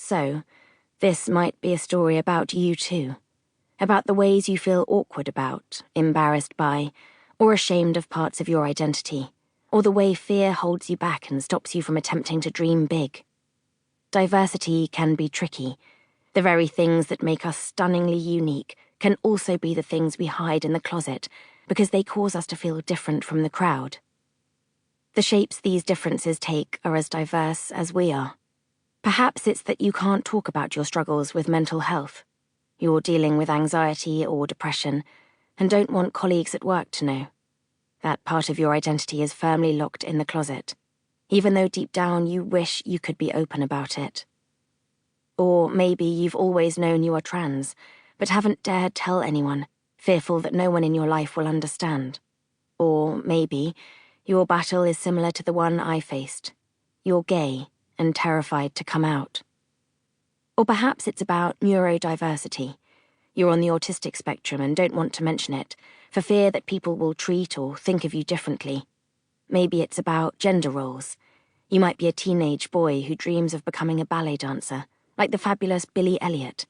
So, this might be a story about you too. About the ways you feel awkward about, embarrassed by, or ashamed of parts of your identity, or the way fear holds you back and stops you from attempting to dream big. Diversity can be tricky. The very things that make us stunningly unique can also be the things we hide in the closet because they cause us to feel different from the crowd. The shapes these differences take are as diverse as we are. Perhaps it's that you can't talk about your struggles with mental health. You're dealing with anxiety or depression and don't want colleagues at work to know. That part of your identity is firmly locked in the closet, even though deep down you wish you could be open about it. Or maybe you've always known you are trans, but haven't dared tell anyone, fearful that no one in your life will understand. Or maybe your battle is similar to the one I faced. You're gay and terrified to come out. Or perhaps it's about neurodiversity. You're on the autistic spectrum and don't want to mention it, for fear that people will treat or think of you differently. Maybe it's about gender roles. You might be a teenage boy who dreams of becoming a ballet dancer, like the fabulous Billy Elliot.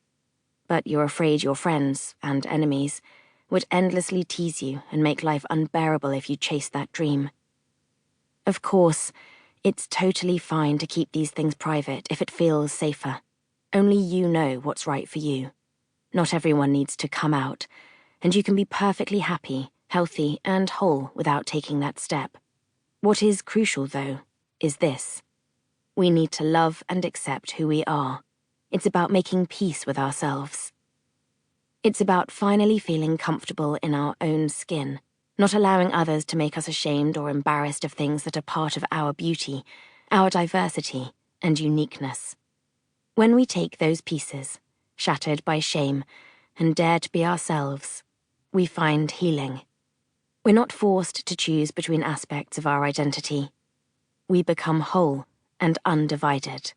But you're afraid your friends, and enemies, would endlessly tease you and make life unbearable if you chased that dream. Of course, it's totally fine to keep these things private if it feels safer. Only you know what's right for you. Not everyone needs to come out, and you can be perfectly happy, healthy, and whole without taking that step. What is crucial, though, is this. We need to love and accept who we are. It's about making peace with ourselves. It's about finally feeling comfortable in our own skin, not allowing others to make us ashamed or embarrassed of things that are part of our beauty, our diversity, and uniqueness. When we take those pieces, shattered by shame, and dare to be ourselves, we find healing. We're not forced to choose between aspects of our identity. We become whole and undivided.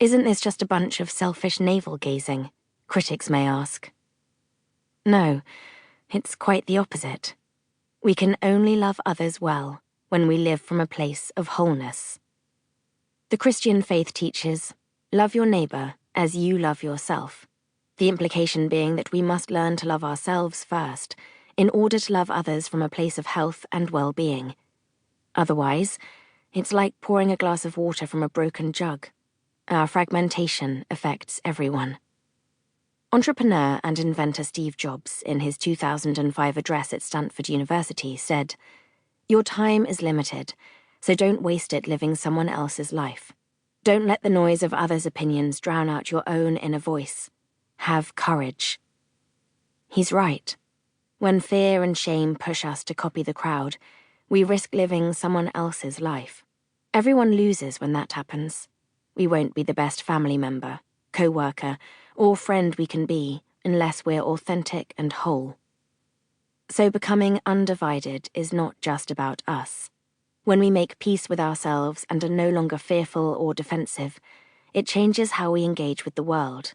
Isn't this just a bunch of selfish navel-gazing? Critics may ask. No. It's quite the opposite. We can only love others well when we live from a place of wholeness. The Christian faith teaches, love your neighbor as you love yourself, the implication being that we must learn to love ourselves first in order to love others from a place of health and well-being. Otherwise, it's like pouring a glass of water from a broken jug. Our fragmentation affects everyone. Entrepreneur and inventor Steve Jobs, in his 2005 address at Stanford University, said, "Your time is limited, so don't waste it living someone else's life. Don't let the noise of others' opinions drown out your own inner voice. Have courage." He's right. When fear and shame push us to copy the crowd, we risk living someone else's life. Everyone loses when that happens. We won't be the best family member, co-worker, or friend we can be unless we're authentic and whole. So becoming undivided is not just about us. When we make peace with ourselves and are no longer fearful or defensive, it changes how we engage with the world.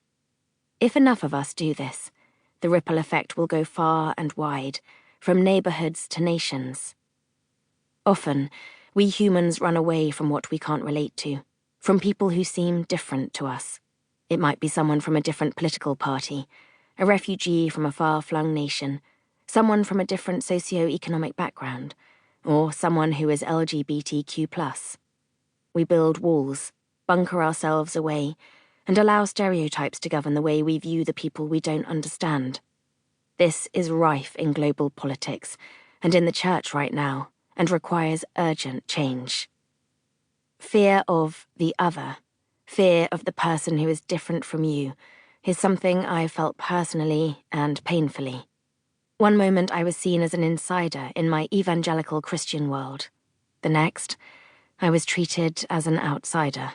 If enough of us do this, the ripple effect will go far and wide, from neighborhoods to nations. Often, we humans run away from what we can't relate to, from people who seem different to us. It might be someone from a different political party, a refugee from a far-flung nation, someone from a different socio-economic background, or someone who is LGBTQ+. We build walls, bunker ourselves away, and allow stereotypes to govern the way we view the people we don't understand. This is rife in global politics, and in the church right now, and requires urgent change. Fear of the other, fear of the person who is different from you, is something I felt personally and painfully. One moment I was seen as an insider in my evangelical Christian world. The next, I was treated as an outsider.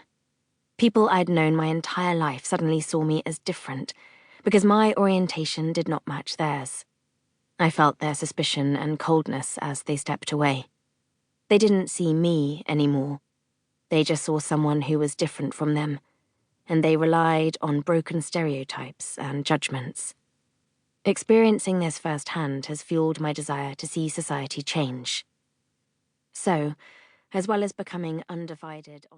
People I'd known my entire life suddenly saw me as different, because my orientation did not match theirs. I felt their suspicion and coldness as they stepped away. They didn't see me anymore. They just saw someone who was different from them, and they relied on broken stereotypes and judgments. Experiencing this firsthand has fueled my desire to see society change. So, as well as becoming undivided on